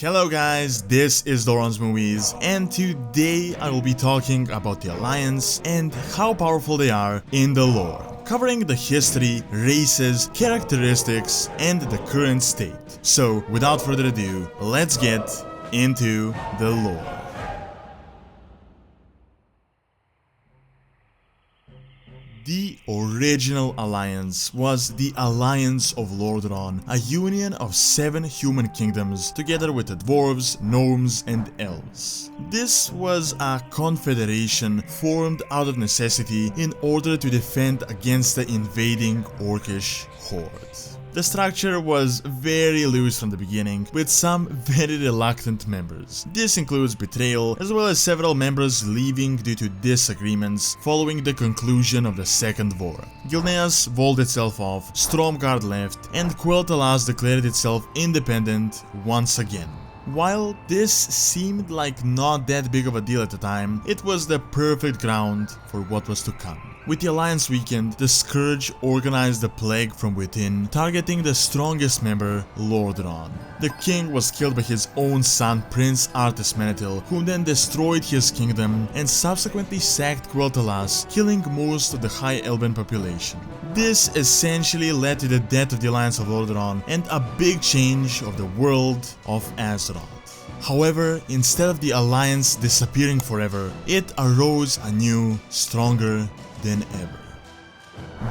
Hello guys, this is Doran's Movies, and today I will be talking about the Alliance and how powerful they are in the lore, covering the history, races, characteristics, and the current state. So without further ado, let's get into the lore. The original alliance was the Alliance of Lordaeron, a union of 7 human kingdoms together with the dwarves, gnomes and elves. This was a confederation formed out of necessity in order to defend against the invading orcish horde. The structure was very loose from the beginning, with some very reluctant members. This includes betrayal, as well as several members leaving due to disagreements following the conclusion of the Second War. Gilneas walled itself off, Stormguard left, and Quel'Thalas declared itself independent once again. While this seemed like not that big of a deal at the time, it was the perfect ground for what was to come. With the Alliance weakened, the Scourge organized the Plague from within, targeting the strongest member, Lordaeron. The king was killed by his own son, Prince Arthas Menethil, who then destroyed his kingdom and subsequently sacked Quel'Thalas, killing most of the High Elven population. This essentially led to the death of the Alliance of Lordaeron and a big change of the world of Azeroth. However, instead of the Alliance disappearing forever, it arose anew, stronger than ever.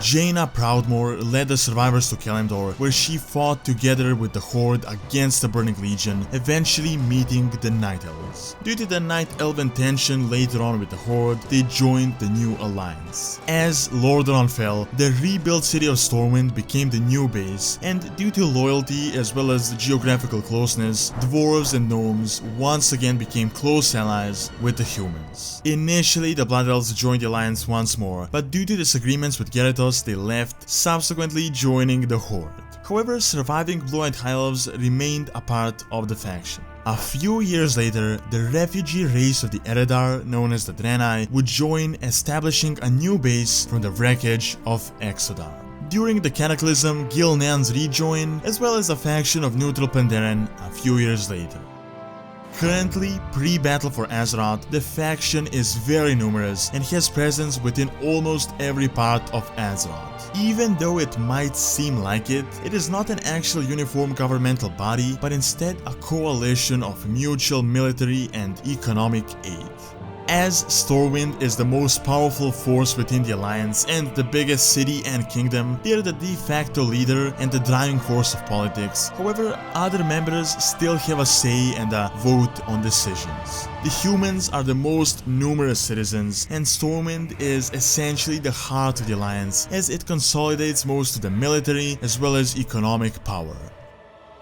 Jaina Proudmoore led the survivors to Kalimdor, where she fought together with the Horde against the Burning Legion, eventually meeting the Night Elves. Due to the Night Elven tension later on with the Horde, they joined the new alliance. As Lordaeron fell, the rebuilt city of Stormwind became the new base, and due to loyalty as well as geographical closeness, dwarves and gnomes once again became close allies with the humans. Initially, the Blood Elves joined the alliance once more, but due to disagreements with Gyarados, they left, subsequently joining the Horde. However, surviving Blue-Eyed High Elves remained a part of the faction. A few years later, the refugee race of the Eredar, known as the Draenei, would join, establishing a new base from the wreckage of Exodar. During the Cataclysm, Gilneans rejoin, as well as a faction of neutral Pandaren a few years later. Currently, pre-battle for Azeroth, the faction is very numerous and has presence within almost every part of Azeroth. Even though it might seem like it, it is not an actual uniform governmental body, but instead a coalition of mutual military and economic aid. As Stormwind is the most powerful force within the Alliance and the biggest city and kingdom, they are the de facto leader and the driving force of politics. However, other members still have a say and a vote on decisions. The humans are the most numerous citizens, and Stormwind is essentially the heart of the Alliance, as it consolidates most of the military as well as economic power.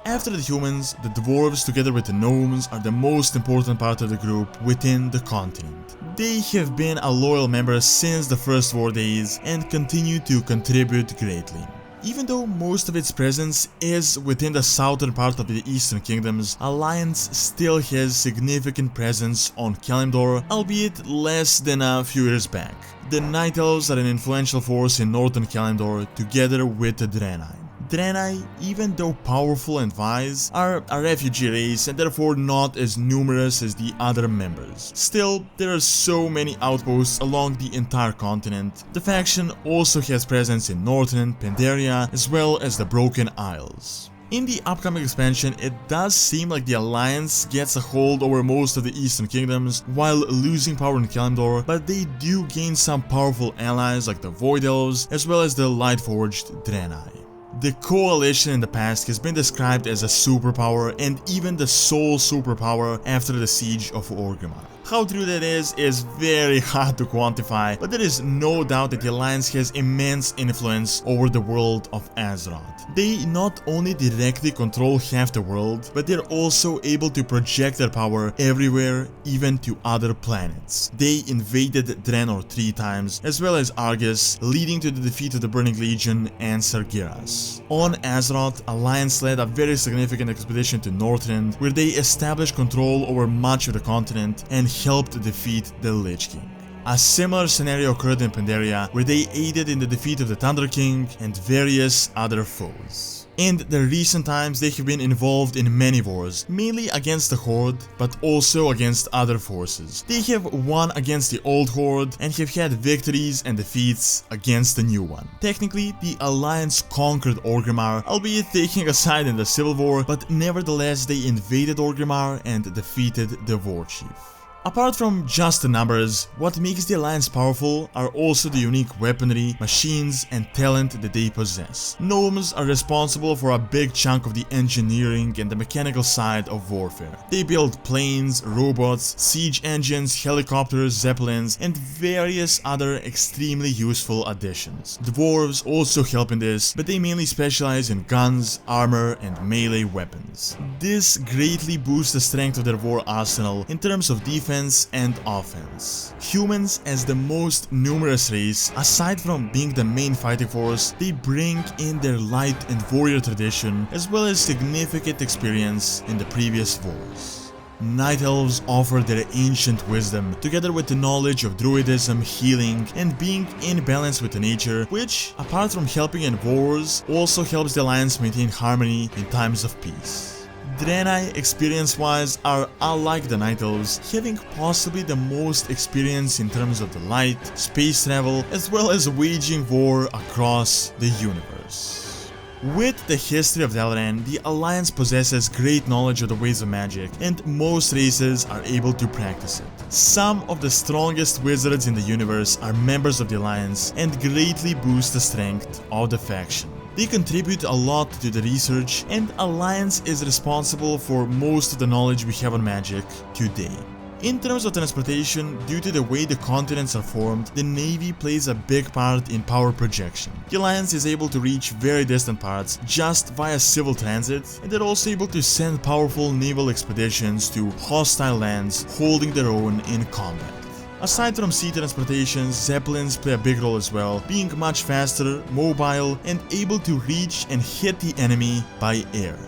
After the humans, the dwarves together with the gnomes are the most important part of the group within the continent. They have been a loyal member since the First War days and continue to contribute greatly. Even though most of its presence is within the southern part of the Eastern Kingdoms, Alliance still has significant presence on Kalimdor, albeit less than a few years back. The Night Elves are an influential force in northern Kalimdor together with the Draenei. Draenei, even though powerful and wise, are a refugee race and therefore not as numerous as the other members. Still, there are so many outposts along the entire continent. The faction also has presence in northern Pandaria as well as the Broken Isles. In the upcoming expansion, it does seem like the Alliance gets a hold over most of the Eastern Kingdoms while losing power in Kalimdor, but they do gain some powerful allies like the Void Elves as well as the Lightforged Draenei. The coalition in the past has been described as a superpower and even the sole superpower after the siege of Orgrimmar. How true that is very hard to quantify, but there is no doubt that the Alliance has immense influence over the world of Azeroth. They not only directly control half the world, but they're also able to project their power everywhere, even to other planets. They invaded Draenor 3 times, as well as Argus, leading to the defeat of the Burning Legion and Sargeras. On Azeroth, Alliance led a very significant expedition to Northrend, where they established control over much of the continent and helped defeat the Lich King. A similar scenario occurred in Pandaria, where they aided in the defeat of the Thunder King and various other foes. In the recent times they have been involved in many wars, mainly against the Horde, but also against other forces. They have won against the old Horde and have had victories and defeats against the new one. Technically, the Alliance conquered Orgrimmar, albeit taking a side in the Civil War, but nevertheless they invaded Orgrimmar and defeated the War Chief. Apart from just the numbers, what makes the Alliance powerful are also the unique weaponry, machines and talent that they possess. Gnomes are responsible for a big chunk of the engineering and the mechanical side of warfare. They build planes, robots, siege engines, helicopters, zeppelins and various other extremely useful additions. Dwarves also help in this, but they mainly specialize in guns, armor and melee weapons. This greatly boosts the strength of their war arsenal in terms of defense and offense. Humans, as the most numerous race, aside from being the main fighting force, they bring in their light and warrior tradition as well as significant experience in the previous wars. Night Elves offer their ancient wisdom, together with the knowledge of druidism, healing, and being in balance with the nature, which, apart from helping in wars, also helps the Alliance maintain harmony in times of peace. Draenei, experience-wise, are unlike the Night Elves, having possibly the most experience in terms of the light, space travel, as well as waging war across the universe. With the history of Dalaran, the Alliance possesses great knowledge of the ways of magic, and most races are able to practice it. Some of the strongest wizards in the universe are members of the Alliance and greatly boost the strength of the faction. They contribute a lot to the research, and Alliance is responsible for most of the knowledge we have on magic today. In terms of transportation, due to the way the continents are formed, the Navy plays a big part in power projection. The Alliance is able to reach very distant parts just via civil transit, and they're also able to send powerful naval expeditions to hostile lands, holding their own in combat. Aside from sea transportation, Zeppelins play a big role as well, being much faster, mobile, and able to reach and hit the enemy by air.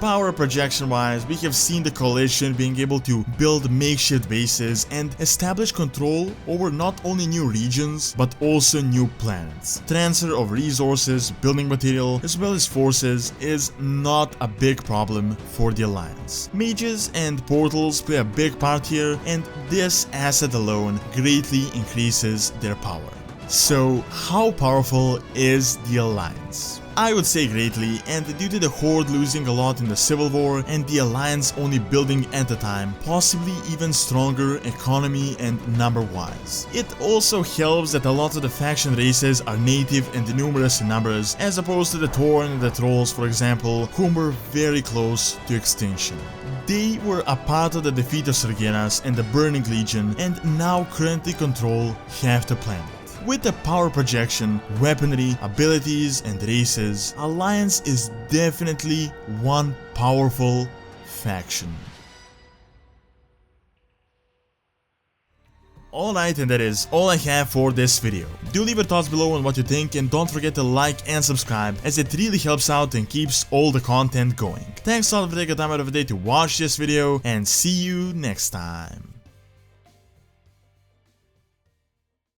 Power projection wise, we have seen the Coalition being able to build makeshift bases and establish control over not only new regions, but also new planets. Transfer of resources, building material, as well as forces is not a big problem for the Alliance. Mages and portals play a big part here, and this asset alone greatly increases their power. So, how powerful is the Alliance? I would say greatly, and due to the Horde losing a lot in the Civil War and the Alliance only building at a time, possibly even stronger economy and number-wise. It also helps that a lot of the faction races are native and numerous in numbers, as opposed to the Tauren and the Trolls, for example, whom were very close to extinction. They were a part of the defeat of Sergeras and the Burning Legion, and now currently control half the planet. With the power projection, weaponry, abilities and races, Alliance is definitely one powerful faction. Alright, and that is all I have for this video. Do leave your thoughts below on what you think, and don't forget to like and subscribe, as it really helps out and keeps all the content going. Thanks a lot for taking time out of the day to watch this video, and see you next time.